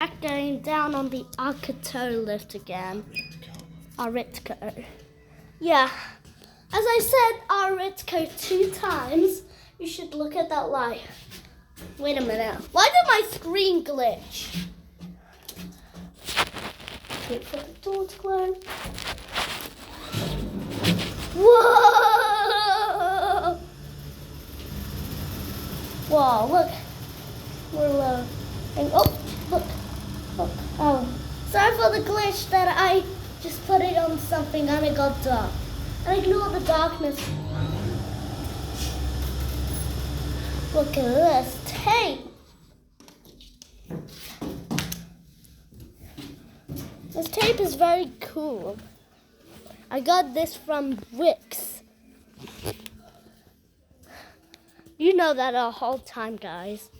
Back going down on the Aritco lift again. Aritco. Yeah. As I said Aritco 2 times, you should look at that light. Wait a minute. Why did my screen glitch? Wait for the door to close. Whoa! Whoa, look. We're low. And oh, look. Look. Oh. Sorry for the glitch that I just put it on something and it got dark. And ignore the darkness. Look at this tape. This tape is very cool. I got this from Wix. You know that the whole time, guys.